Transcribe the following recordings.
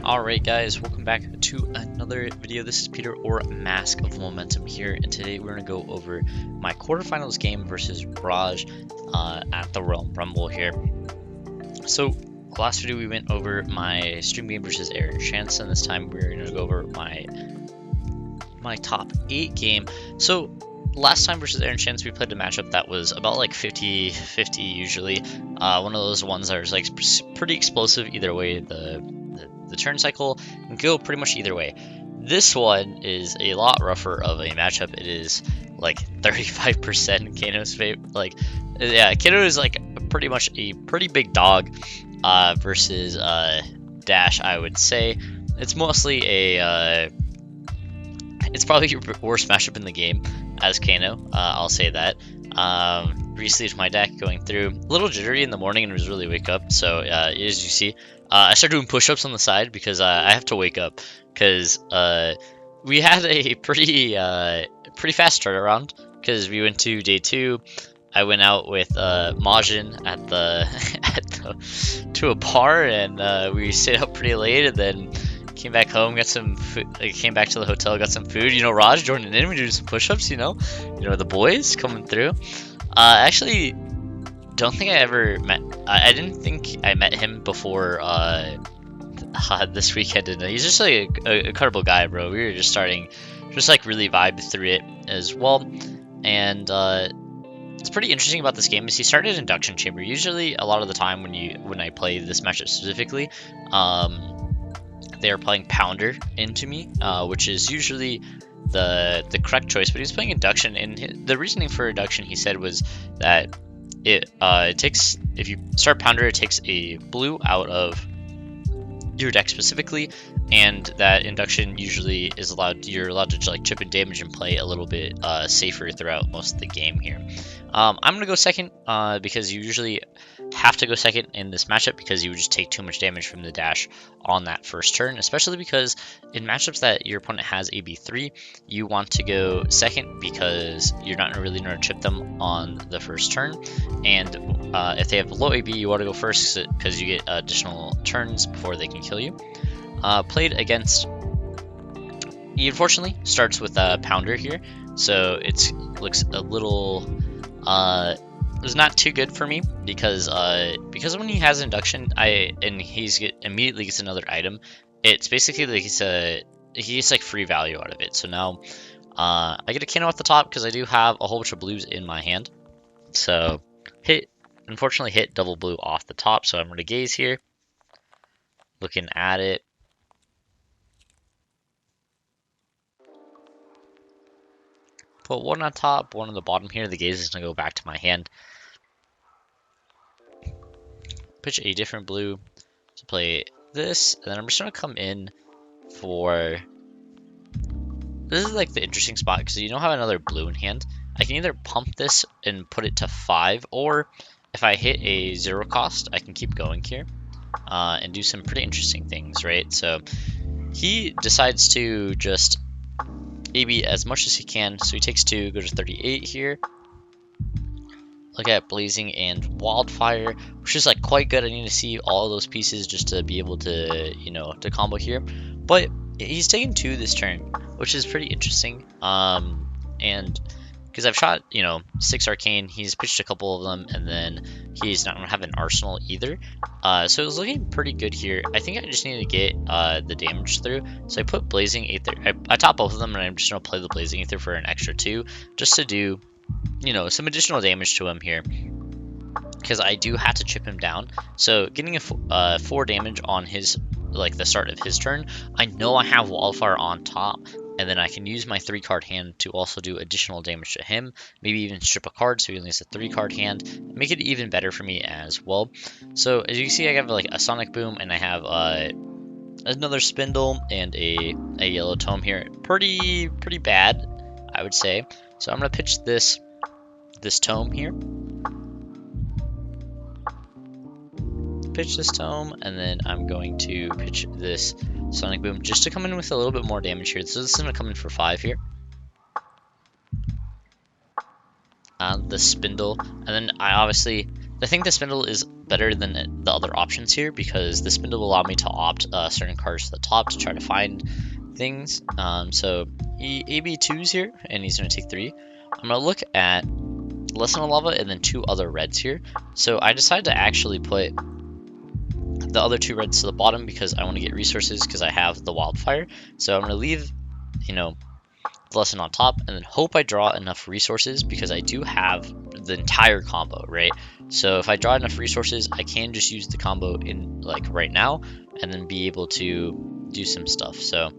Alright guys, welcome back to another video. This is Peter, or Mask of Momentum here, and today we're going to go over my quarterfinals game versus Raj at the Realm Rumble here. So last video we went over my stream game versus Aaron Chance, and this time we're going to go over my top 8 game. So last time versus Aaron Chance we played a matchup that was about like 50-50 usually. One of those ones that was like pretty explosive either way. The turn cycle can go pretty much either way. This one is a lot rougher of a matchup. It is like 35% Kano's favorite. Like, yeah, Kano is like pretty much a pretty big dog versus Dash, I would say. It's mostly a it's probably your worst matchup in the game as Kano. I'll say that. Resleeved my deck going through. A little jittery in the morning and was really wake up. So as you see, I started doing push-ups on the side because I have to wake up because we had a pretty fast turnaround because we went to day 2. I went out with Majin at the to a bar, and we stayed up pretty late, and then came back home, got some food, came back to the hotel, got some food. You know, Raj joining in, we did some push-ups. You know, the boys coming through. Actually, don't think I ever met. I didn't think I met him before this weekend. And he's just like a incredible guy, bro. We were just starting, just like really vibe through it as well. And it's pretty interesting about this game is he started induction chamber. Usually, a lot of the time when I play this matchup specifically, they are playing Pounder into me, which is usually the correct choice. But he was playing induction, and the reasoning for induction, he said, was that it takes, if you start Pounder, it takes a blue out of your deck specifically, and that induction usually is you're allowed to like chip and damage and play a little bit safer throughout most of the game here. I'm gonna go second because you usually have to go second in this matchup because you would just take too much damage from the dash on that first turn, especially because in matchups that your opponent has AB3, you want to go second because you're not really going to chip them on the first turn, and if they have low AB, you want to go first because you get additional turns before they can kill you. Played against, he unfortunately starts with a Pounder here, so it looks a little it's not too good for me because when he has induction, immediately gets another item, it's basically like he gets like free value out of it. So now I get a Kano at the top because I do have a whole bunch of blues in my hand. So unfortunately hit double blue off the top, so I'm going to gaze here, looking at it. Put one on top, one on the bottom here. The gaze is going to go back to my hand. Pitch a different blue to play this, and then I'm just going to come in for... This is like the interesting spot because you don't have another blue in hand. I can either pump this and put it to 5, or if I hit a 0 cost, I can keep going here and do some pretty interesting things, right? So he decides to just AB as much as he can, so he takes 2, goes to 38 here. Look at Blazing and Wildfire, which is like quite good. I need to see all those pieces just to be able to, to combo here. But he's taking 2 this turn, which is pretty interesting. And because I've shot, 6 Arcane, he's pitched a couple of them, and then he's not going to have an Arsenal either. So it was looking pretty good here. I think I just need to get the damage through. So I put Blazing Aether. I top both of them, and I'm just going to play the Blazing Aether for an extra 2, just to do, some additional damage to him here. Because I do have to chip him down. So getting a 4 damage on his, like the start of his turn, I know I have Wildfire on top. And then I can use my 3-card hand to also do additional damage to him. Maybe even strip a card so he only has a 3-card hand. Make it even better for me as well. So as you can see, I have like a Sonic Boom, and I have another Spindle and a Yellow Tome here. Pretty bad, I would say. So I'm gonna pitch this Tome here. Pitch this Tome, and then I'm going to pitch this Sonic Boom just to come in with a little bit more damage here. So this is going to come in for 5 here. The Spindle, and then I think the Spindle is better than the other options here, because the spin will allow me to opt certain cards to the top to try to find things. So he AB2s here, and he's going to take 3. I'm going to look at Lesson of Lava and then 2 other reds here. So I decided to actually put the other 2 reds to the bottom because I want to get resources because I have the wildfire. So I'm going to leave, you know, the lesson on top and then hope I draw enough resources because I do have the entire combo, right? So if I draw enough resources, I can just use the combo in like right now and then be able to do some stuff. So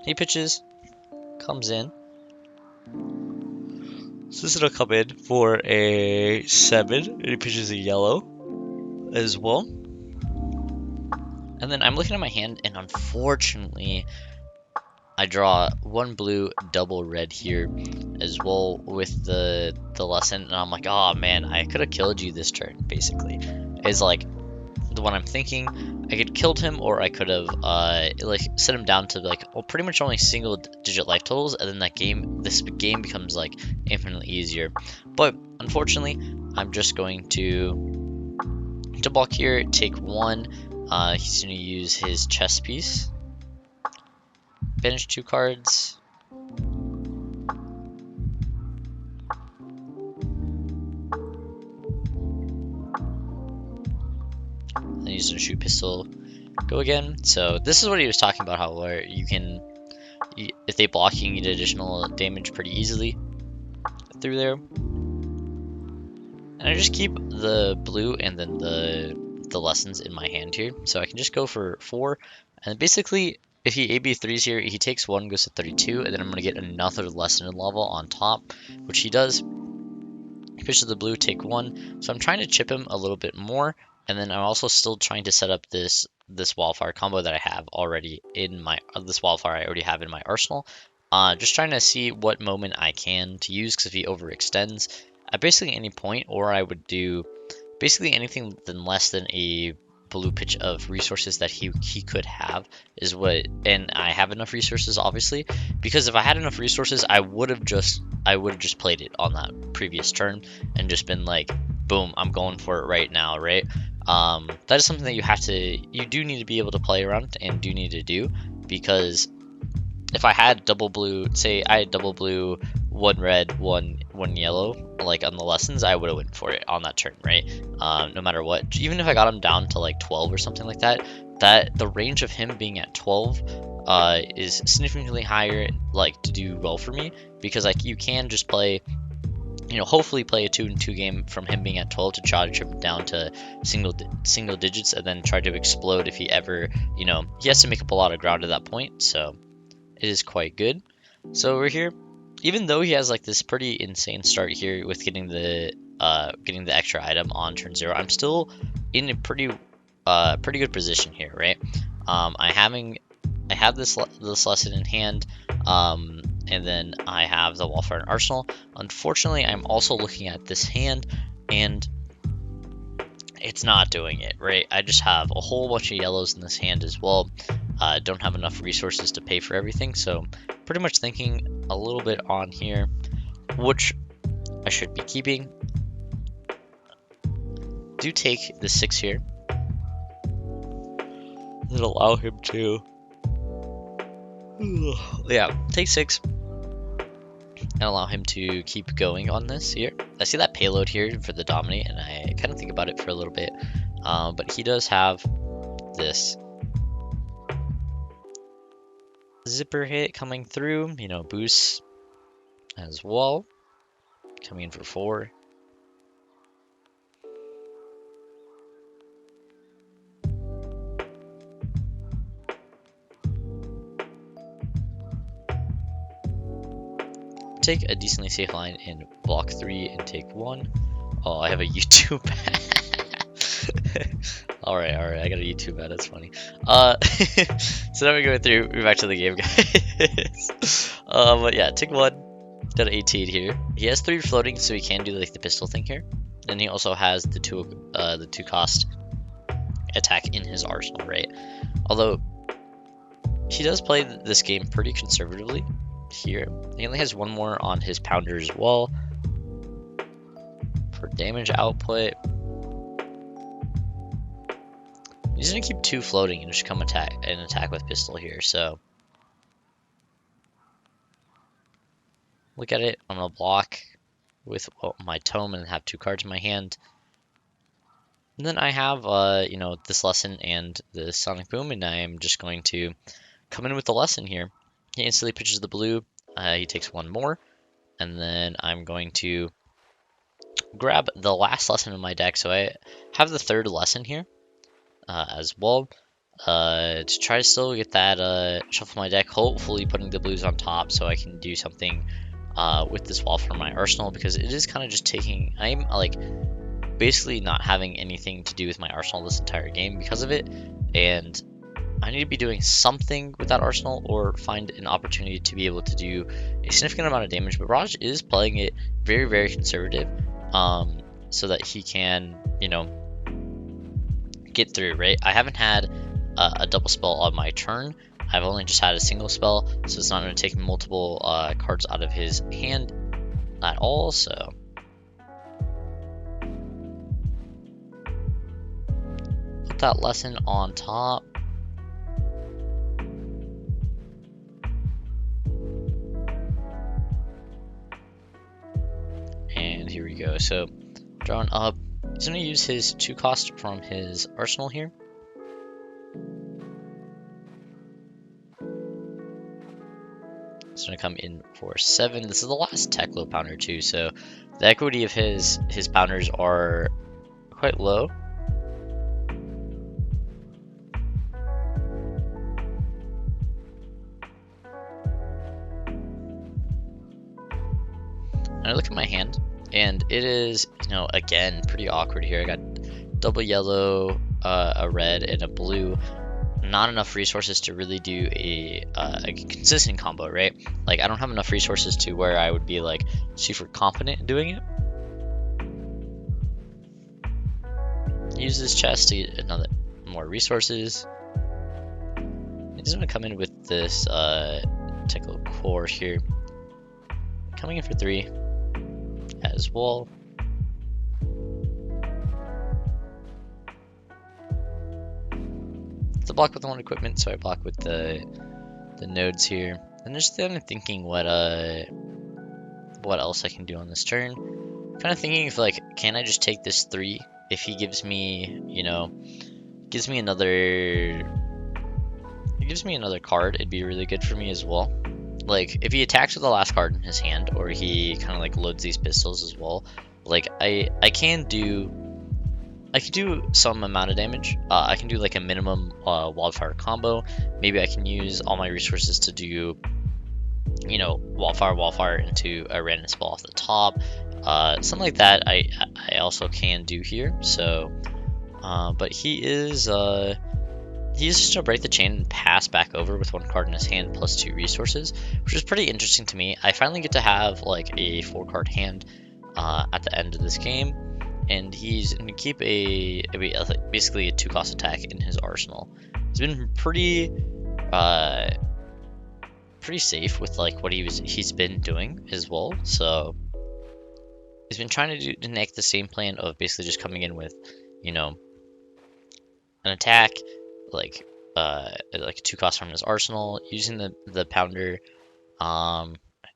he pitches, comes in. So this is gonna come in for a 7, and he pitches a yellow as well. And then I'm looking at my hand, and unfortunately, I draw 1 blue, double red here as well with the lesson, and I'm like, oh man, I could have killed you this turn, basically. Is like the one I'm thinking. I could killed him, or I could have like set him down to like, well, pretty much only single digit life totals, and then this game becomes like infinitely easier. But unfortunately, I'm just going to block here, take 1. He's going to use his chess piece. Banish 2 cards. Then he's going to shoot pistol. Go again. So this is what he was talking about, how where you can, if they block, you can get additional damage pretty easily through there. And I just keep the blue and then the lessons in my hand here, so I can just go for 4. And basically, if he AB3s here, he takes 1, goes to 32, and then I'm going to get another lesson in level on top, which he does. He pitches the blue, take 1. So I'm trying to chip him a little bit more, and then I'm also still trying to set up this wildfire combo that I have already in my I already have in my arsenal. Just trying to see what moment I can to use, because if he overextends at basically any point, or I would do basically anything less than a blue pitch of resources that he could have is what, and I have enough resources obviously, because if I had enough resources I would have just played it on that previous turn and just been like, boom, I'm going for it right now, right? That is something that you do need to be able to play around and do need to do, because if I had double blue, say I had double blue, 1 red, one yellow, like on the lessons, I would have went for it on that turn, right? No matter what, even if I got him down to like 12 or something like that, the range of him being at 12 is significantly higher, like to do well for me, because like you can just play, you know, hopefully play a 2-2 game from him being at 12 to try to trip him down to single digits, and then try to explode if he ever, you know, he has to make up a lot of ground at that point. So it is quite good. So we're here, even though he has like this pretty insane start here with getting the extra item on turn 0, I'm still in a pretty good position here, right? I have this lesson in hand, and then I have the wildfire and arsenal. Unfortunately, I'm also looking at this hand, and it's not doing it, right? I just have a whole bunch of yellows in this hand as well. Don't have enough resources to pay for everything, so pretty much thinking a little bit on here, which I should be keeping. Do take the 6 here. And allow him to, yeah, take 6 and allow him to keep going on this here. I see that payload here for the dominate, and I kind of think about it for a little bit, but he does have this zipper hit coming through, you know, boosts as well, coming in for 4. Take a decently safe line in block 3 and take 1. Oh, I have a YouTube ad. Alright, I got a YouTube ad, that's funny. So now we're going through, we're back to the game, guys. But yeah, take 1, got an 18 here. He has 3 floating, so he can do like the pistol thing here. And he also has the 2 cost attack in his arsenal, right? Although he does play this game pretty conservatively here. He only has 1 more on his pounder as well for damage output. He's gonna keep 2 floating and just come attack with pistol here. So look at it. I'm gonna block with my tome and have 2 cards in my hand. And then I have you know, this lesson and the sonic boom, and I am just going to come in with the lesson here. He instantly pitches the blue. He takes 1 more, and then I'm going to grab the last lesson in my deck. So I have the 3rd lesson here as well, to try to still get that shuffle my deck, hopefully putting the blues on top so I can do something with this wall for my arsenal, because it is kind of just taking, I'm like basically not having anything to do with my arsenal this entire game because of it, and I need to be doing something with that arsenal or find an opportunity to be able to do a significant amount of damage. But Raj is playing it very, very conservative, so that he can, you know, get through, right? I haven't had a double spell on my turn. I've only just had a single spell, so it's not going to take multiple cards out of his hand at all. So put that lesson on top. And here we go. So drawing up, he's going to use his 2 cost from his arsenal here. It's going to come in for 7. This is the last tech low pounder too, so the equity of his pounders are quite low. And I look at my hand, and it is, you know, again, pretty awkward here. I got double yellow, a red, and a blue. Not enough resources to really do a consistent combo, right? Like, I don't have enough resources to where I would be like super confident in doing it. Use this chest to get more resources. He's gonna come in with this Tickle Core here, coming in for 3 as well. It's a block with 1 equipment, so I block with the nodes here. And just kind of thinking what else I can do on this turn. Kind of thinking if, like, can I just take this 3? If he gives me, you know, gives me another card, it'd be really good for me as well. Like, if he attacks with the last card in his hand, or he kind of like loads these pistols as well, like I can do some amount of damage. I can do like a minimum wildfire combo. Maybe I can use all my resources to do, you know, wildfire into a random spell off the top. Something like that I also can do here. So but he is he's just gonna break the chain and pass back over with 1 card in his hand plus 2 resources, which is pretty interesting to me. I finally get to have like a 4-card hand at the end of this game, and he's gonna keep basically a 2-cost attack in his arsenal. He's been pretty safe with like what he's been doing as well. So he's been trying to enact the same plan of basically just coming in with, you know, an attack, like a 2-cost from his arsenal, using the pounder.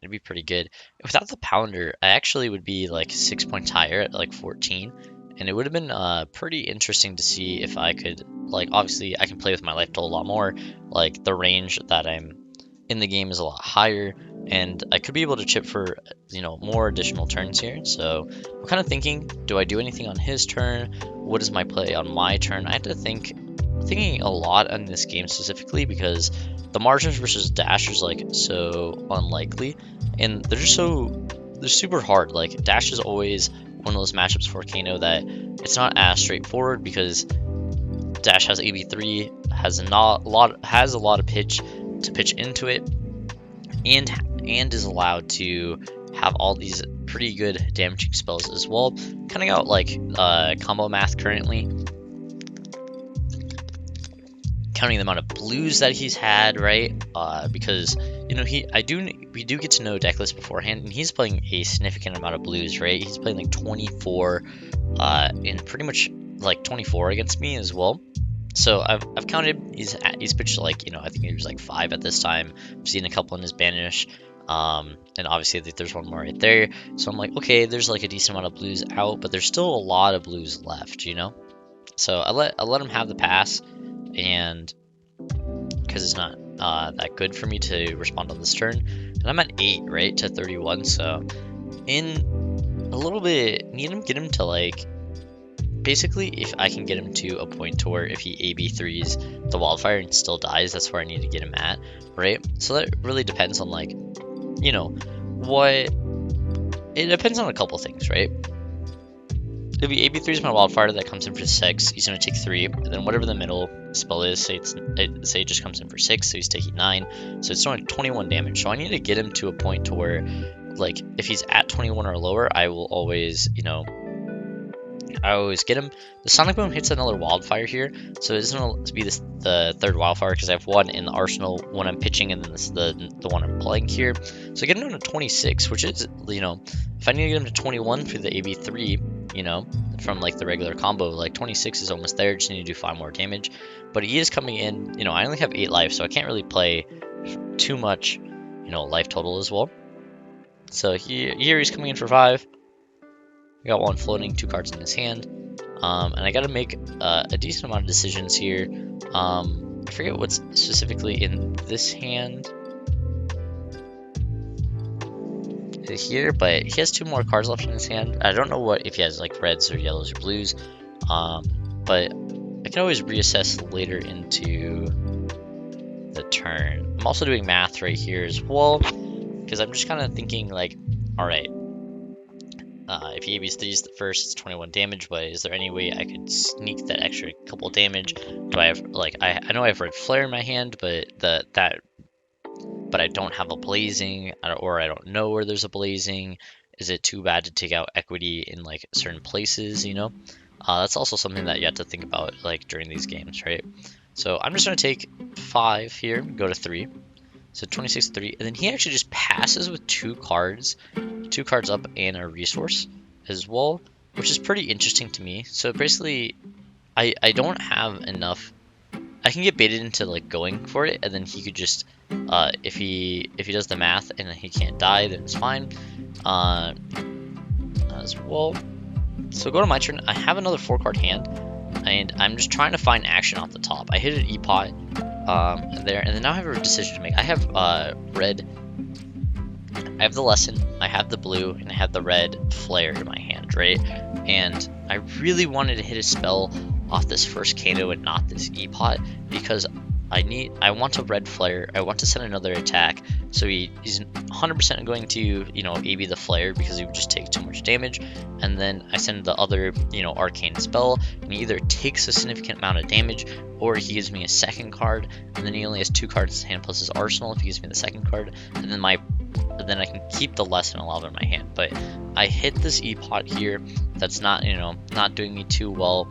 It'd be pretty good. Without the pounder, I actually would be like 6 points higher at like 14, and it would have been pretty interesting to see if I could, like, obviously I can play with my life total a lot more. Like, the range that I'm in the game is a lot higher, and I could be able to chip for, you know, more additional turns here. So I'm kind of thinking, do I do anything on his turn? What is my play on my turn? I have to thinking a lot on this game specifically, because the margins versus dash is like so unlikely, and they're super hard. Like, dash is always one of those matchups for Kano that it's not as straightforward, because dash has AB3, has a lot of pitch to pitch into it, and is allowed to have all these pretty good damaging spells as well. Cutting out like combo math currently, counting the amount of blues that he's had, right? Because, you know, we do get to know deck list beforehand, and he's playing a significant amount of blues, right? He's playing like 24 in pretty much like 24 against me as well. So I've counted, he's pitched like, you know, I think he was like 5 at this time. I've seen a couple in his banish. And obviously there's one more right there. So I'm like, okay, there's like a decent amount of blues out, but there's still a lot of blues left, you know? So I let him have the pass, and because it's not that good for me to respond on this turn. And I'm at 8, right, to 31, so in a little bit, need him, get him to like, basically, if I can get him to a point to where if he AB3s the wildfire and still dies, that's where I need to get him at, right? So that really depends on, like, you know, what... It depends on a couple things, right? If he AB3s my wildfire, that comes in for 6, he's going to take 3, and then whatever the middle spell is, say it just comes in for 6, so he's taking 9, so it's doing 21 damage. So I need to get him to a point to where, like, if he's at 21 or lower, I will always, you know, I always get him. The Sonic Boom hits another wildfire here, so it's going to be the third wildfire because I have one in the arsenal when I'm pitching, and then this is the one I'm playing here. So I get him down to 26, which is, you know, if I need to get him to 21 through the AB3, you know, from like the regular combo, like 26 is almost there, just need to do 5 more damage. But he is coming in, you know, I only have 8 life, so I can't really play too much, you know, life total as well. So here he's coming in for 5. I got 1 floating, 2 cards in his hand, and I got to make a decent amount of decisions here. I forget what's specifically in this hand here, but he has 2 more cards left in his hand. I don't know what if he has like reds or yellows or blues, but I can always reassess later into the turn. I'm also doing math right here as well, because I'm just kind of thinking like, all right. If he ABs3s the first, it's 21 damage, but is there any way I could sneak that extra couple damage? Do I have, like, I know I have Red Flare in my hand, but but I don't have a Blazing, or I don't know where there's a Blazing. Is it too bad to take out equity in, like, certain places, you know? That's also something that you have to think about, like, during these games, right? So I'm just going to take 5 here, go to 3. So 26 3, and then he actually just passes with 2 cards up and a resource as well, which is pretty interesting to me. So basically, I don't have enough. I can get baited into like going for it, and then he could just if he does the math and then he can't die, then it's fine as well. So go to my turn. I have another 4-card hand, and I'm just trying to find action off the top. I hit an E-pot there, and then now I have a decision to make. I have red. I have the lesson, I have the blue, and I have the red flare in my hand, right? And I really wanted to hit a spell off this first Kano and not this E-pot, because I want a red flare, I want to send another attack, so he's 100% going to, you know, AB the flare because he would just take too much damage, and then I send the other, you know, arcane spell, and he either takes a significant amount of damage, or he gives me a second card, and then he only has 2 cards in his hand plus his arsenal if he gives me the second card, and then I can keep the lesson allowed in my hand. But I hit this E-pot here that's not, you know, not doing me too well.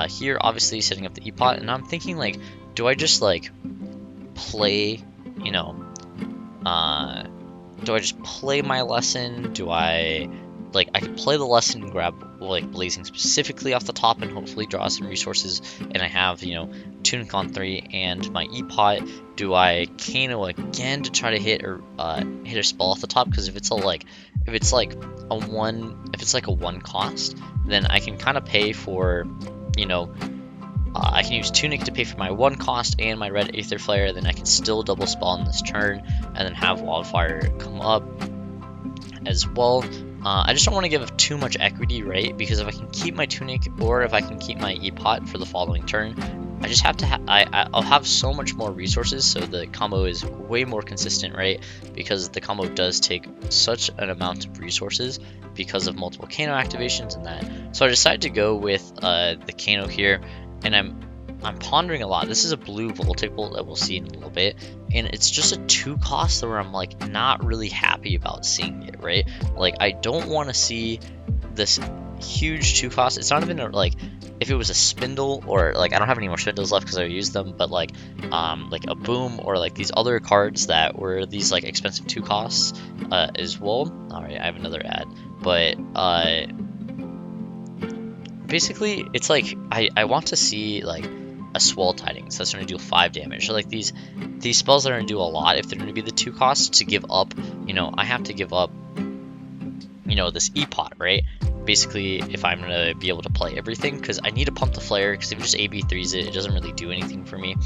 Here, obviously, setting up the E-pot, and I'm thinking, like, do I just, like, play, you know, do I just play my lesson? Do I, like, I could play the lesson and grab, like, Blazing specifically off the top and hopefully draw some resources, and I have, you know, Tunic on 3 and my E-pot. Do I Kano again to try to hit a spell off the top? Because if it's like a 1 cost, then I can kind of pay for, you know, I can use Tunic to pay for my 1 cost and my red Aether Flare, then I can still double spell on this turn, and then have Wildfire come up as well. I just don't want to give too much equity, right? Because if I can keep my Tunic, or if I can keep my E-pot for the following turn, I just have to I'll have so much more resources, so the combo is way more consistent, right? Because the combo does take such an amount of resources because of multiple Kano activations and that. So I decided to go with the Kano here, and I'm pondering a lot. This is a blue Voltic Bolt that we'll see in a little bit, and it's just a 2 cost where I'm like not really happy about seeing it, right? Like, I don't want to see this huge 2 cost. It's not even like if it was a spindle, or like I don't have any more spindles left because I used them, but like a boom, or like these other cards that were these like expensive 2 costs as well. All right, I have another ad, but basically it's like I want to see like a Swell Tidings. That's going to do 5 damage. So like these spells are going to do a lot if they're going to be the 2 costs to give up. You know, I have to give up, you know, this E-Pot, right? Basically, if I'm going to be able to play everything, because I need to pump the Flare, because if you just AB3s it, it doesn't really do anything for me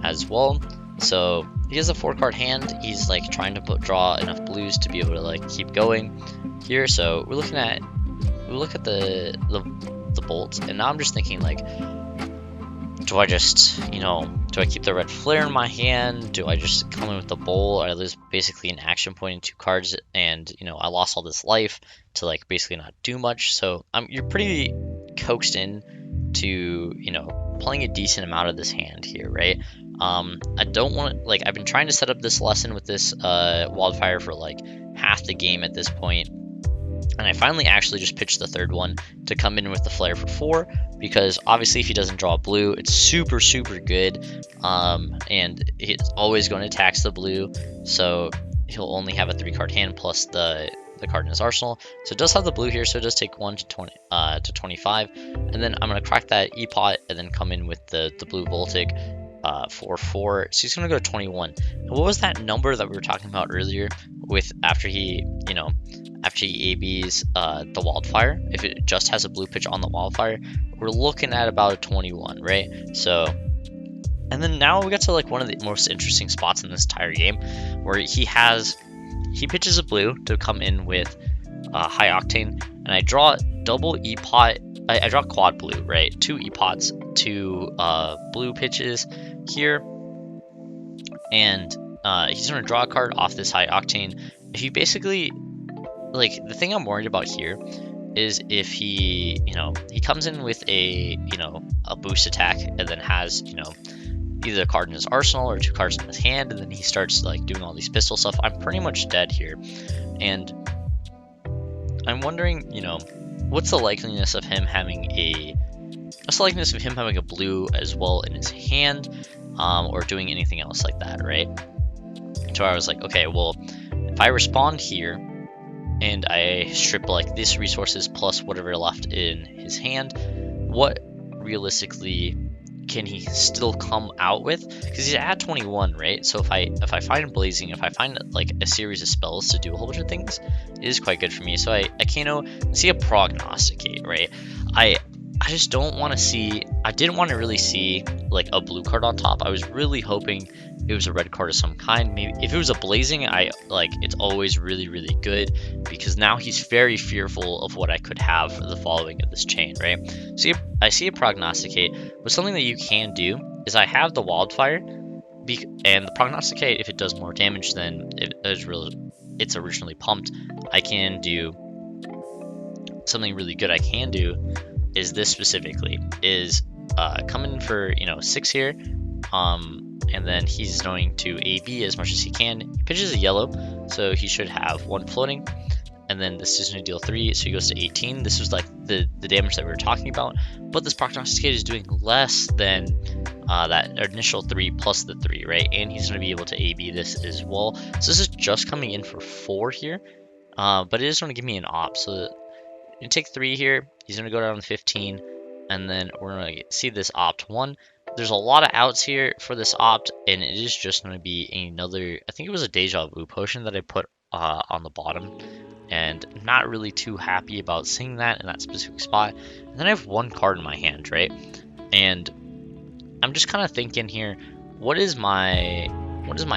as well. So he has a 4-card hand. He's like trying to draw enough blues to be able to like keep going here. So we look at the bolts, and now I'm just thinking like, do I just, you know, do I keep the red flare in my hand? Do I just come in with the bowl? Or I lose basically an action point in 2 cards, and you know, I lost all this life to like basically not do much. So you're pretty coaxed in to, you know, playing a decent amount of this hand here, right? I don't want, like, I've been trying to set up this lesson with this wildfire for like half the game at this point, and I finally actually just pitched the 3rd one to come in with the flare for 4, because obviously if he doesn't draw a blue, it's super good, and he's always going to tax the blue, so he'll only have a 3-card hand plus the card in his arsenal. So it does have the blue here, so it does take 1 to 20 to 25, and then I'm going to crack that E-Pot and then come in with the blue Voltic for 4. So he's going to go to 21. And what was that number that we were talking about earlier with after he, you know, after he ABs the wildfire? If it just has a blue pitch on the wildfire, we're looking at about a 21, right? So, and then now we get to like one of the most interesting spots in this entire game, where he pitches a blue to come in with high octane, and I draw double E-Pot. I draw quad blue, right? 2 E-Pots, 2 blue pitches here, and he's gonna draw a card off this high octane. If he basically, like, the thing I'm worried about here is if he, you know, he comes in with a, you know, a boost attack and then has, you know, either a card in his arsenal or 2 cards in his hand, and then he starts like doing all these pistol stuff, I'm pretty much dead here. And I'm wondering, you know, what's the likeliness of him having a blue as well in his hand, or doing anything else like that, right? So I was like, okay, well, if I respond here and I strip like these resources plus whatever left in his hand, what realistically can he still come out with? Because he's at 21, right? So if I find blazing, if I find like a series of spells to do a whole bunch of things, it is quite good for me. So I Kano, see a prognosticate, right? I just don't want to see, I didn't want to really see like a blue card on top. I was really hoping it was a red card of some kind. Maybe if it was a blazing, it's always really good, because now he's very fearful of what I could have for the following of this chain, right? So I see a prognosticate, but something that you can do is I have the wildfire, and the prognosticate, if it does more damage than it's originally pumped, I can do something really good. I can do is this specifically is come in for, you know, 6 here, and then he's going to AB as much as he can. He pitches a yellow, so he should have 1 floating, and then this is going to deal 3, so he goes to 18. This was like the damage that we were talking about, but this prognosticate is doing less than that initial 3 plus the 3, right? And he's going to be able to AB this as well. So this is just coming in for 4 here, but it is going to give me an op. So you take 3 here, he's going to go down to 15, and then we're going to see this opt 1. There's a lot of outs here for this opt, and it is just going to be another, I think it was a Deja Vu potion that I put on the bottom, and not really too happy about seeing that in that specific spot. And then I have 1 card in my hand, right? And I'm just kind of thinking here, what is my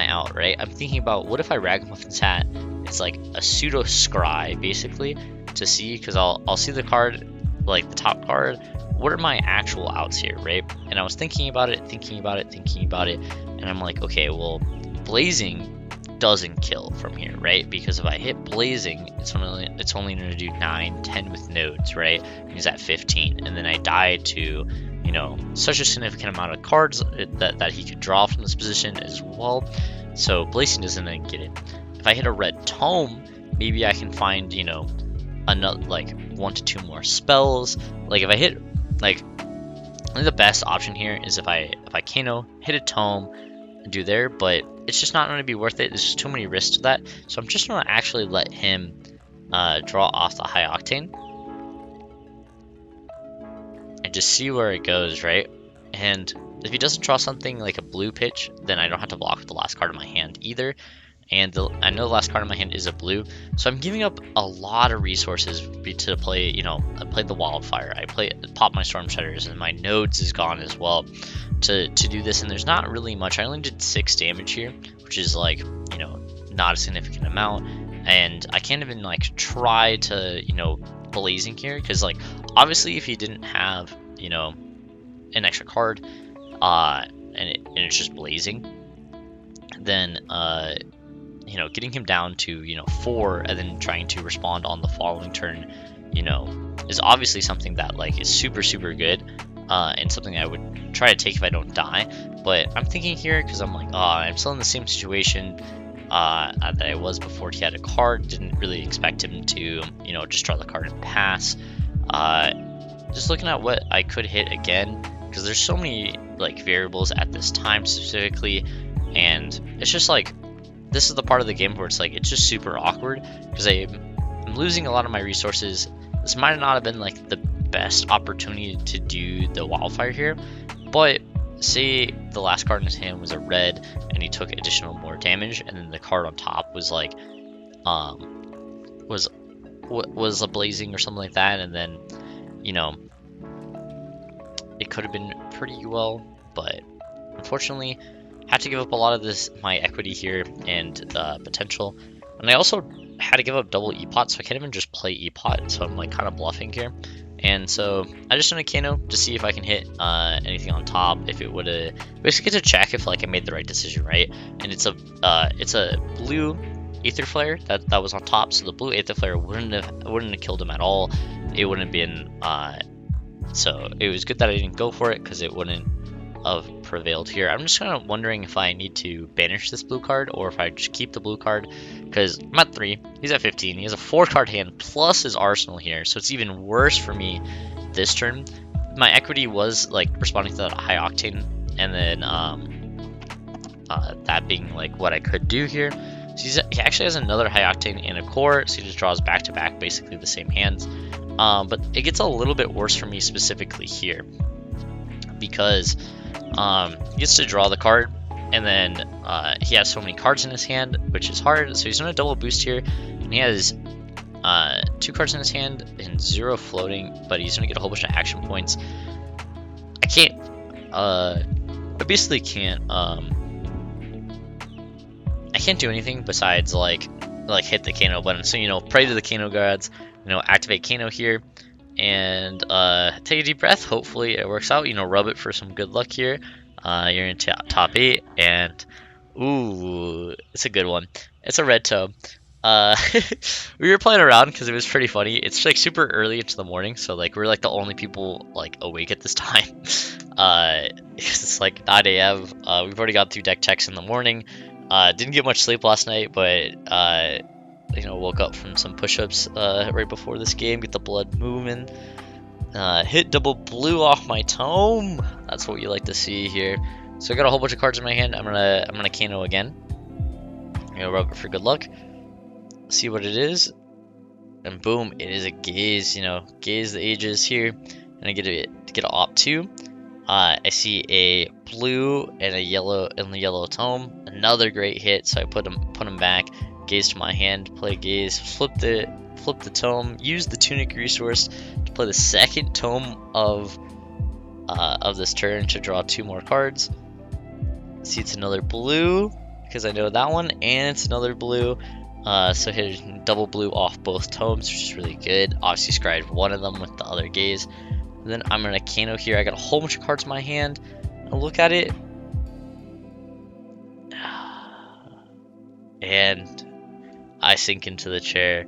out, right? I'm thinking about, what if I Ragamuffin's Hat? It's like a pseudo scry, basically, to see, because I'll see the card, like the top card. What are my actual outs here, right? And I was thinking about it, and I'm like, okay, well, blazing doesn't kill from here, right? Because if I hit blazing, it's only going to do 9, 10 with nodes, right? He's at 15, and then I die to, you know, such a significant amount of cards that he could draw from this position as well. So blazing doesn't then get it. If I hit a red tome, maybe I can find, you know, another like 1 to 2 more spells. Like if I hit, like, I think the best option here is if I Kano, hit a tome, and do there, but it's just not going to be worth it. There's just too many risks to that. So I'm just going to actually let him draw off the high octane and just see where it goes, right? And if he doesn't draw something like a blue pitch, then I don't have to block with the last card in my hand either. And I know the last card in my hand is a blue, so I'm giving up a lot of resources to play. You know, I played the Wildfire, I pop my Storm Shutters, and my Nodes is gone as well to do this. And there's not really much. I only did 6 damage here, which is like, you know, not a significant amount. And I can't even like try to, you know, blazing here, because like obviously if he didn't have, you know, an extra card, and it's just blazing, then you know, getting him down to, you know, 4 and then trying to respond on the following turn, you know, is obviously something that like is super good, and something I would try to take if I don't die. But I'm thinking here, because I'm like, I'm still in the same situation that I was before he had a card. Didn't really expect him to, you know, just draw the card and pass. Just looking at what I could hit again, because there's so many like variables at this time specifically, and it's just like, this is the part of the game where it's like, it's just super awkward, because I'm losing a lot of my resources. This might not have been like the best opportunity to do the Wildfire here, but say the last card in his hand was a red and he took additional more damage, and then the card on top was like was a blazing or something like that, and then, you know, it could have been pretty well. But unfortunately had to give up a lot of my equity here and potential, and I also had to give up double E-Pot, so I can't even just play E-Pot, so I'm like kind of bluffing here. And so I just done a Kano to see if I can hit anything on top, if it would have basically to check if like I made the right decision, right? And it's a blue Aether Flare that was on top, so the blue Aether Flare wouldn't have killed him at all. It wouldn't have been so it was good that I didn't go for it, because it wouldn't have prevailed here. I'm just kind of wondering if I need to banish this blue card, or if I just keep the blue card, because I'm at 3, he's at 15, he has a 4-card hand plus his arsenal here, so it's even worse for me this turn. My equity was like responding to that high octane, and then that being like what I could do here. So he actually has another high octane and a core, so he just draws back to back basically the same hands. But it gets a little bit worse for me specifically here, because he gets to draw the card, and then he has so many cards in his hand, which is hard. So he's going to double boost here, and he has 2 cards in his hand and 0 floating, but he's going to get a whole bunch of action points. I can't, I basically can't, I can't do anything besides like hit the Kano button. So, you know, pray to the Kano gods, you know, activate Kano here, and take a deep breath. Hopefully it works out, you know, rub it for some good luck here. You're in top 8, and ooh, it's a good one. It's a red toe. We were playing around because it was pretty funny. It's like super early into the morning, so like we're like the only people like awake at this time. It's like 9 a.m. We've already got through deck checks in the morning. Didn't get much sleep last night, but you know, woke up from some push-ups right before this game, get the blood moving. Hit double blue off my tome. That's what you like to see here. So I got a whole bunch of cards in my hand. I'm gonna Kano again. I'm gonna rub it for good luck. See what it is, and boom, it is a gaze. You know, gaze the ages here, and I get an op 2. I see a blue and a yellow in the yellow tome. Another great hit, so I put him back. Gaze to my hand, play gaze, flip the tome, use the tunic resource to play the second tome of this turn to draw 2 more cards. See, it's another blue because I know that one, and it's another blue. So hit double blue off both tomes, which is really good. Obviously scryed one of them with the other gaze. And then I'm gonna Kano here. I got a whole bunch of cards in my hand. And look at it. And I sink into the chair.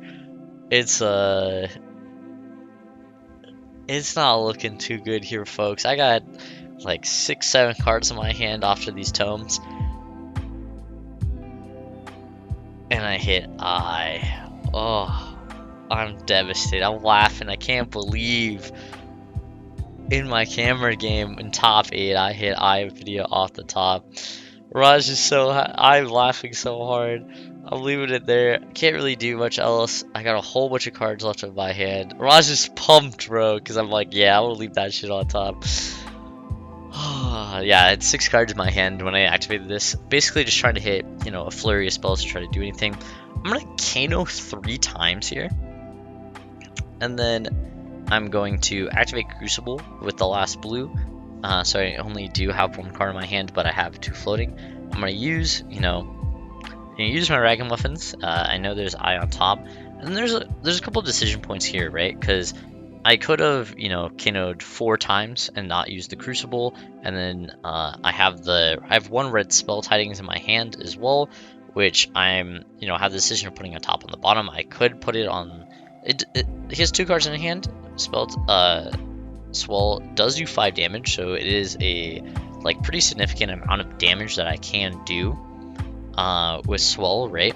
It's not looking too good here, folks. I got like 6-7 cards in my hand after these tomes. And I hit I. Oh, I'm devastated. I'm laughing. I can't believe in my camera game in top 8 I hit I video off the top. Raj is I'm laughing so hard. I'm leaving it there. Can't really do much else. I got a whole bunch of cards left in my hand. Raj is pumped, bro, because I'm like, yeah, I'm gonna leave that shit on top. Yeah, I had 6 cards in my hand when I activated this. Basically just trying to hit, you know, a flurry of spells to try to do anything. I'm gonna Kano 3 times here. And then I'm going to activate Crucible with the last blue. So I only do have 1 card in my hand, but I have 2 floating. I'm gonna use, use my Ragamuffins. I know there's Eye on top. And there's a couple of decision points here, right? Because I could have, Kano'd 4 times and not used the Crucible, and then I have 1 red Spell Tidings in my hand as well, which I'm, have the decision of putting on top and the bottom. I could put it on. He has 2 cards in hand. Swell does do 5 damage, so it is a pretty significant amount of damage that I can do with Swell, right?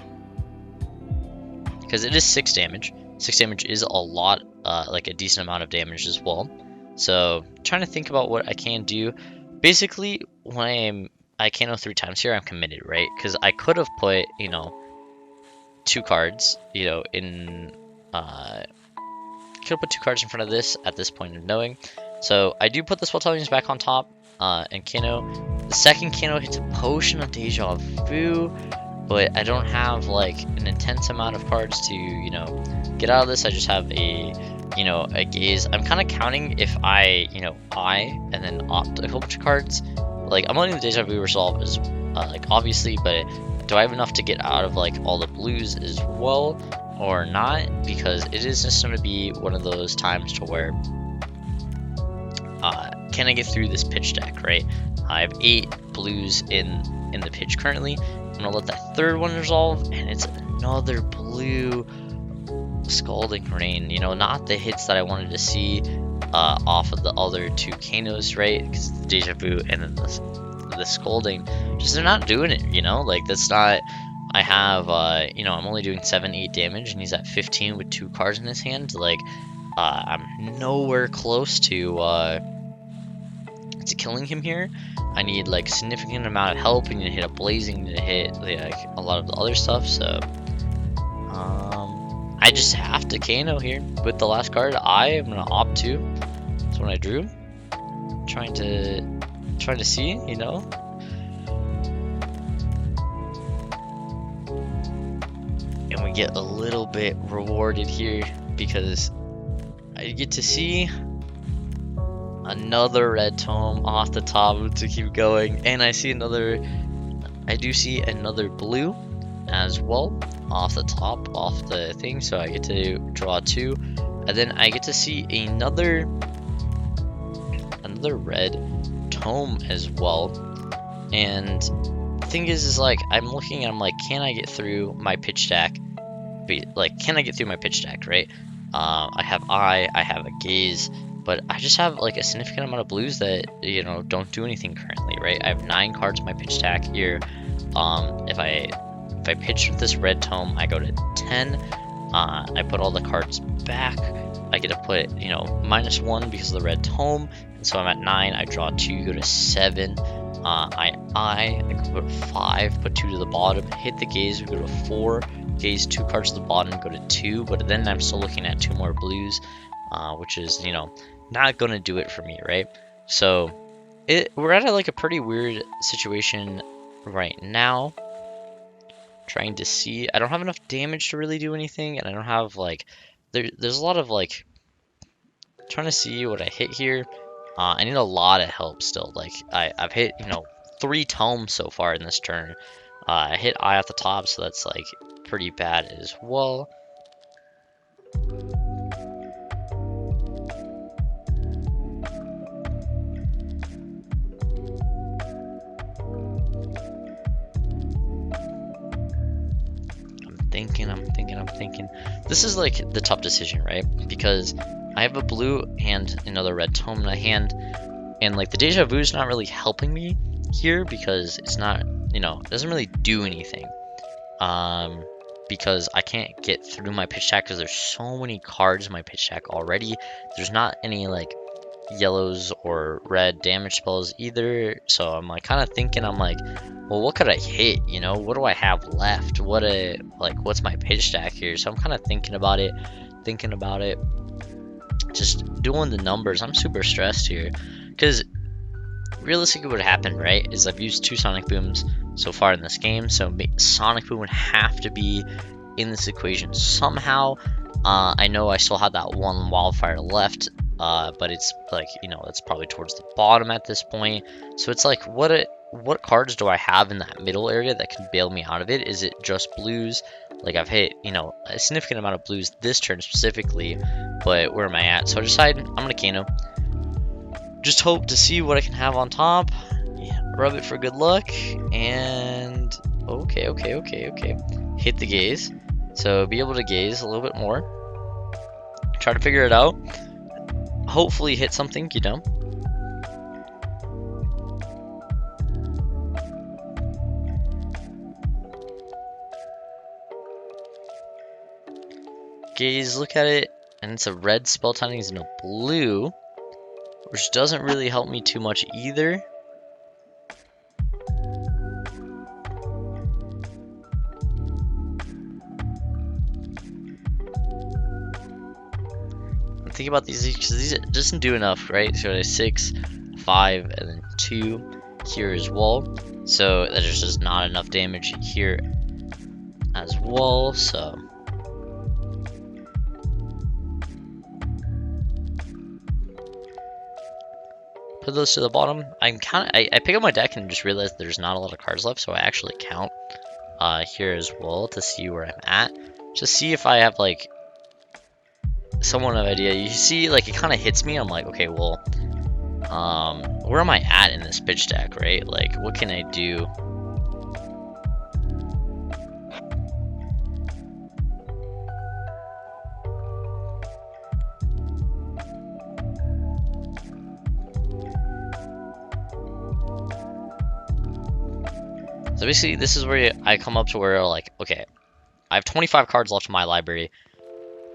Because it is 6 damage. 6 damage is a lot, a decent amount of damage as well. So trying to think about what I can do. Basically, when I Kano 3 times here, I'm committed, right? Because I could have put, 2 cards, in could have put 2 cards in front of this at this point of knowing. So I do put the Spell Tidings back on top, and Kano. The second Kano hits a Potion of Deja Vu, but I don't have an intense amount of cards to get out of this. I just have a gaze. I'm kind of counting if I and then opt a whole bunch of cards. I'm letting the Deja Vu resolve as obviously, but do I have enough to get out of all the blues as well or not? Because it is just going to be one of those times to where can I get through this pitch deck, right? I have 8 blues in the pitch currently. I'm gonna let that 3rd one resolve, and it's another blue Scalding Rain. Not the hits that I wanted to see off of the other 2 Kanos, right? Because the Deja Vu and then the Scalding, just they're not doing it. That's not. I have I'm only doing 7-8 damage, and he's at 15 with 2 cards in his hand. I'm nowhere close to killing him here. I need significant amount of help. I need to hit a blazing, to hit a lot of the other stuff. So I just have to Kano here with the last card. I am gonna opt to. That's what I drew. Trying to see, and we get a little bit rewarded here because I get to see another red tome off the top to keep going, and I do see another blue as well off the top, off the thing, so I get to draw 2, and then I get to see another red tome as well. And the thing is I'm looking and I'm can I get through my pitch deck? Can I get through my pitch deck, right? I have I have a gaze, but I just have a significant amount of blues that don't do anything currently, right? I have 9 cards in my pitch deck here. If I pitch with this red tome, I go to 10. I put all the cards back. I get to put -1 because of the red tome, and so I'm at 9. I draw 2, go to 7. I can put 5, put 2 to the bottom, hit the gaze, we go to 4. Gaze 2 cards to the bottom, go to 2, but then I'm still looking at 2 more blues. Which is, not going to do it for me, right? So we're at a pretty weird situation right now. Trying to see, I don't have enough damage to really do anything, and I don't have there's a lot of trying to see what I hit here. I need a lot of help still. I've hit 3 tomes so far in this turn. I hit Eye at the top, so that's pretty bad as well. I'm thinking. This is the tough decision, right? Because I have a blue and another red tome in my hand, and the Deja Vu is not really helping me here because it's not, it doesn't really do anything. Because I can't get through my pitch deck because there's so many cards in my pitch deck already. There's not any yellows or red damage spells either, so I'm kind of thinking, well, what could I hit? What do I have left? What's my pitch deck here? So I'm kind of thinking about it, just doing the numbers. I'm super stressed here because realistically what happened, right, is I've used 2 Sonic Booms so far in this game, so Sonic Boom would have to be in this equation somehow. I know I still have that 1 Wildfire left, but it's like, you know, it's probably towards the bottom at this point. So it's like, what cards do I have in that middle area that can bail me out of it? Is it just blues? Like, I've hit, you know, a significant amount of blues this turn specifically, but where am I at? So I decided I'm gonna Kano. Just hope to see what I can have on top. Yeah, rub it for good luck, and okay. Hit the gaze. So be able to gaze a little bit more. Try to figure it out. Hopefully hit something, you know. Gaze, look at it, and it's a red spell timing and a blue, which doesn't really help me too much either. Think about these because these doesn't do enough, right? So there's 6, 5, and then 2 here as well. So there's just not enough damage here as well. So put those to the bottom. I pick up my deck and just realize there's not a lot of cards left, so I actually count here as well to see where I'm at, to see if I have like somewhat of an idea. You see, like, it kind of hits me. I'm like, okay, well, where am I at in this pitch deck, right? Like, what can I do? So basically, this is where I come up to where, like, okay, I have 25 cards left in my library.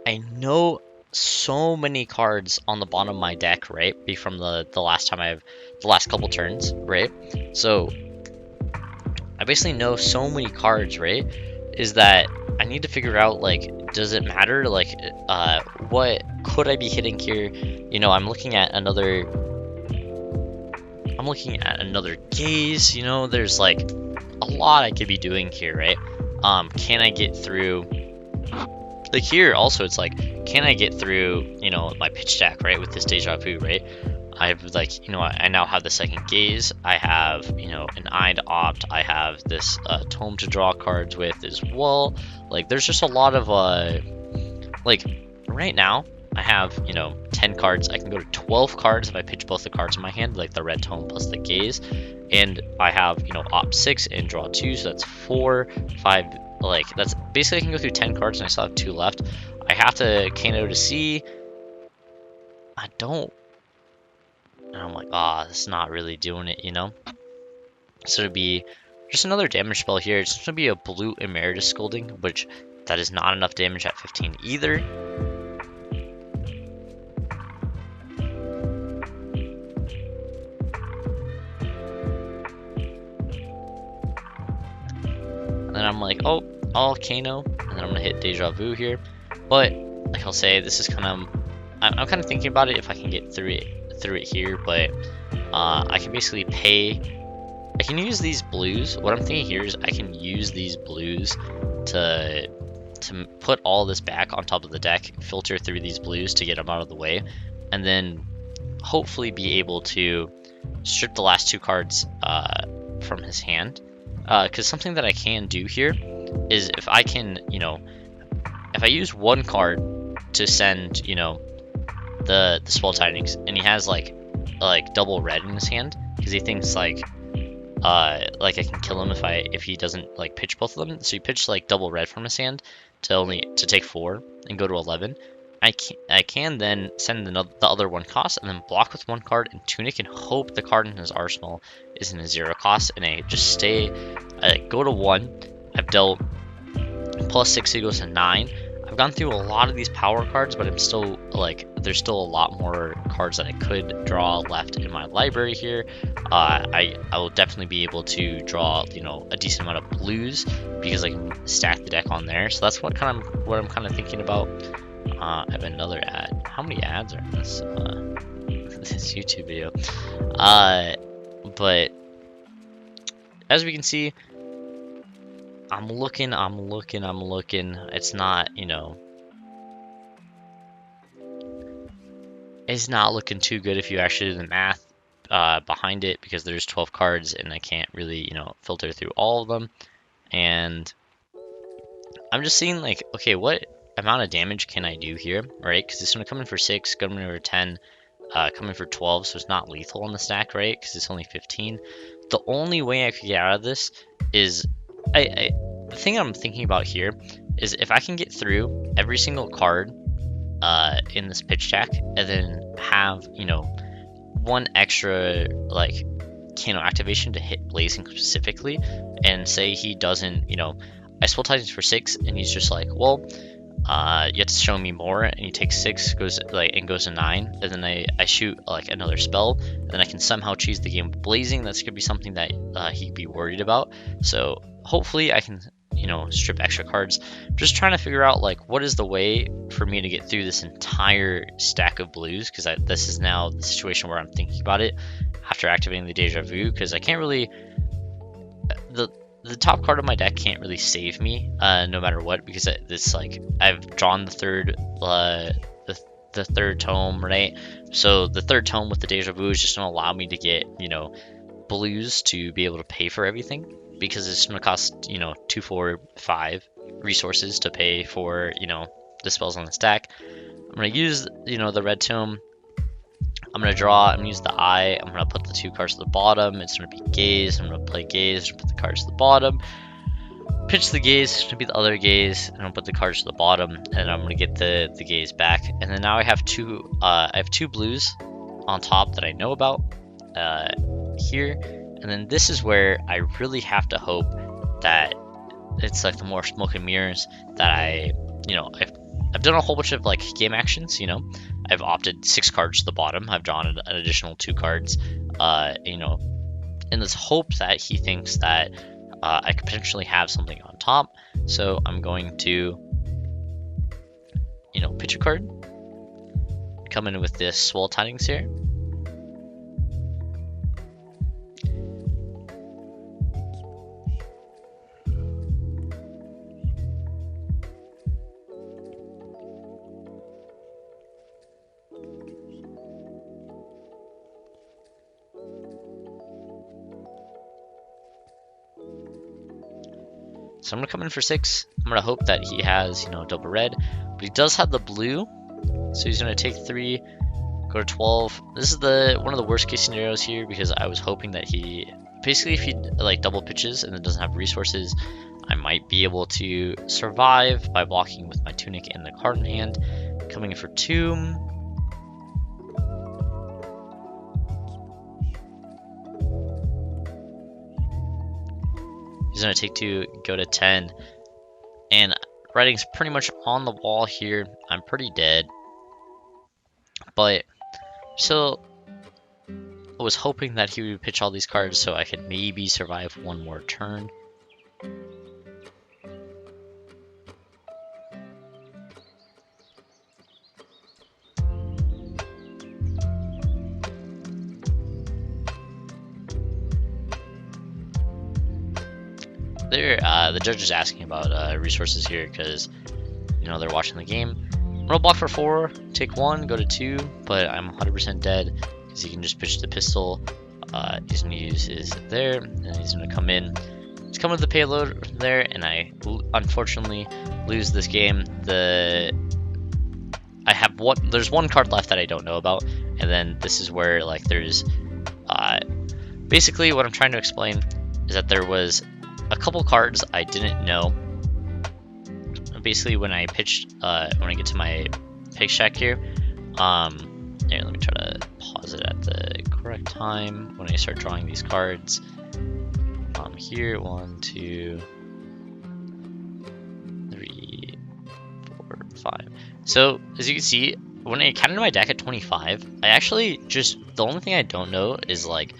I know so many cards on the bottom of my deck, right? Be from the last time the last couple turns, right? So I basically know so many cards, right? Is that I need to figure out, like, does it matter? Like, what could I be hitting here? You know, I'm looking at another gaze. You know, there's like a lot I could be doing here, right? Can I get through? Like here also, it's like, can I get through, you know, my pitch deck, right, with this deja vu, right? I've, like, you know, I now have the second gaze. I have, you know, an eye to opt. I have this tome to draw cards with as well. Like, there's just a lot of like, right now I have, you know, 10 cards. I can go to 12 cards if I pitch both the cards in my hand, like the red tome plus the gaze. And I have, you know, opt 6 and draw 2, so that's 4, 5. Like, that's basically, I can go through 10 cards and I still have 2 left. I have to Kano to see. I don't. And I'm like, ah, this is not really doing it, you know? So it'd be just another damage spell here. It's going to be a blue Emeritus Scolding, which that is not enough damage at 15 either. And then I'm like, oh, I'll Kano, and then I'm gonna hit Deja Vu here. But like I'll say, this is kind of, I'm kind of thinking about it if I can get through it here. But I can basically I can use these blues. What I'm thinking here is I can use these blues to put all this back on top of the deck, filter through these blues to get them out of the way, and then hopefully be able to strip the last 2 cards from his hand. Because something that I can do here is if I can, you know, if I use 1 card to send, you know, the spell tidings, and he has like double red in his hand because he thinks like I can kill him if he doesn't like pitch both of them. So he pitched like double red from his hand to take 4 and go to 11. I can then send the other 1 cost and then block with 1 card and Tunic and hope the card in his arsenal is in a 0 cost, and I just stay, go to 1. I've dealt plus 6 equals to 9. I've gone through a lot of these power cards, but I'm still like, there's still a lot more cards that I could draw left in my library here. I will definitely be able to draw, you know, a decent amount of blues because I can stack the deck on there. So that's what I'm kind of thinking about. I have another ad. How many ads are in this this YouTube video? But as we can see, I'm looking. It's not, you know, it's not looking too good if you actually do the math behind it, because there's 12 cards and I can't really, you know, filter through all of them. And I'm just seeing like, okay, what amount of damage can I do here, right? Because it's going to come in for 6, coming in for 10, coming for 12, so it's not lethal on the stack, right? Because it's only 15. The only way I could get out of this is, the thing I'm thinking about here is if I can get through every single card in this pitch deck, and then have, you know, one extra like Kano activation to hit Blazing specifically, and say he doesn't, you know, I spell Titans for 6 and he's just like, well, you have to show me more, and he takes 6, goes to 9, and then I shoot like another spell, and then I can somehow cheese the game with Blazing. That's gonna be something that he'd be worried about. So hopefully I can, you know, strip extra cards. Just trying to figure out like what is the way for me to get through this entire stack of blues, because this is now the situation where I'm thinking about it after activating the Deja Vu, because I can't really, the top card of my deck can't really save me no matter what, because it's like I've drawn the third the third tome, right? So the third tome with the Deja Vu is just gonna allow me to get, you know, blues to be able to pay for everything, because it's gonna cost, you know, 2, 4, 5 resources to pay for, you know, the spells on the stack. I'm gonna use, you know, the red tome. I'm gonna draw, I'm gonna use the eye, I'm gonna put the 2 cards to the bottom, it's gonna be gaze, I'm gonna play gaze, put the cards to the bottom, pitch the gaze, it's gonna be the other gaze, and I'm gonna put the cards to the bottom, and I'm gonna get the gaze back. And then now I have two blues on top that I know about here, and then this is where I really have to hope that it's like the more smoke and mirrors that I, you know, I've done a whole bunch of like game actions, you know. I've opted 6 cards to the bottom. I've drawn an additional 2 cards, you know, in this hope that he thinks that I could potentially have something on top. So I'm going to, you know, pitch a card, come in with this Swell Tidings here. So I'm going to come in for 6. I'm going to hope that he has, you know, double red. But he does have the blue. So he's going to take 3, go to 12. This is one of the worst case scenarios here, because I was hoping that he, basically if he like double pitches and then doesn't have resources, I might be able to survive by blocking with my Tunic and the card in hand. Coming in for 2. He's going to take 2, go to 10, and writing's pretty much on the wall here. I'm pretty dead, but so I was hoping that he would pitch all these cards so I could maybe survive one more turn. The judge is asking about resources here, because, you know, they're watching the game. I'm gonna block for 4, take 1, go to 2, but I'm 100% dead because he can just pitch the pistol. He's gonna use his there, and he's gonna come in. He's coming with the payload there, and I unfortunately lose this game. There's one card left that I don't know about, and then this is where like there's basically what I'm trying to explain is that there was a couple cards I didn't know. Basically, when I pitched, when I get to my pick shack here, here, let me try to pause it at the correct time when I start drawing these cards. Here, 1, 2, 3, 4, 5. So as you can see, when I counted my deck at 25, I actually the only thing I don't know is like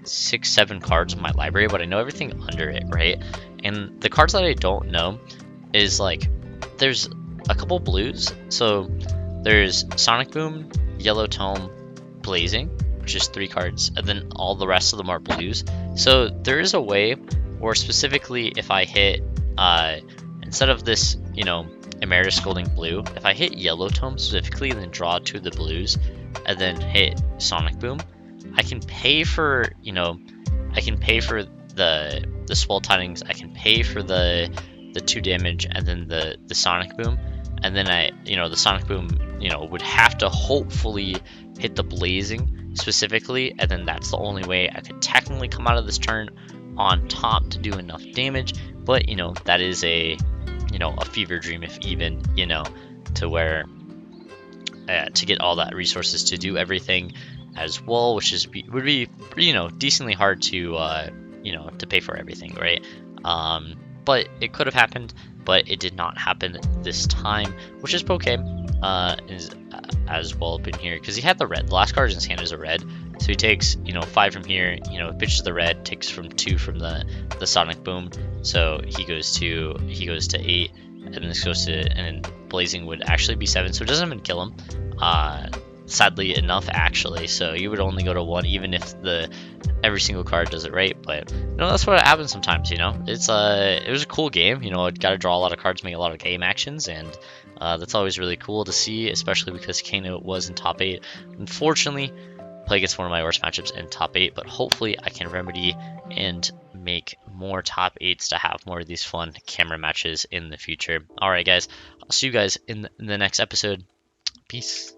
6, 7 cards in my library, but I know everything under it, right? And the cards that I don't know is like, there's a couple blues. So there's Sonic Boom, Yellow Tome, Blazing, which is 3 cards, and then all the rest of them are blues. So there is a way, or specifically if I hit, instead of this, you know, Emeritus Scolding blue, if I hit Yellow Tome specifically and then draw 2 of the blues, and then hit Sonic Boom, I can pay for, you know, I can pay for the Swell Tidings, I can pay for the 2 damage, and then the Sonic Boom, and then the Sonic Boom, you know, would have to hopefully hit the Blazing specifically, and then that's the only way I could technically come out of this turn on top to do enough damage. But, you know, that is a, you know, a fever dream, if even, you know, to where to get all that resources to do everything as well, which would be, you know, decently hard to you know, to pay for everything, right? But it could have happened, but it did not happen this time, which is okay. Is as well up in here because he had the red. The last card in his hand is a red, so he takes, you know, 5 from here. You know, pitches the red, takes from 2 from the Sonic Boom, so he goes to 8, and then this goes to, and then Blazing would actually be 7, so it doesn't even kill him. Sadly enough, actually, so you would only go to 1 even if every single card does it right. But, you know, that's what happens sometimes. You know, it was a cool game. You know, it got to draw a lot of cards, make a lot of game actions, and that's always really cool to see, especially because Kano was in top 8. Unfortunately, play against one of my worst matchups in top 8, but hopefully I can remedy and make more top 8s to have more of these fun camera matches in the future. Alright guys, I'll see you guys in the next episode. Peace.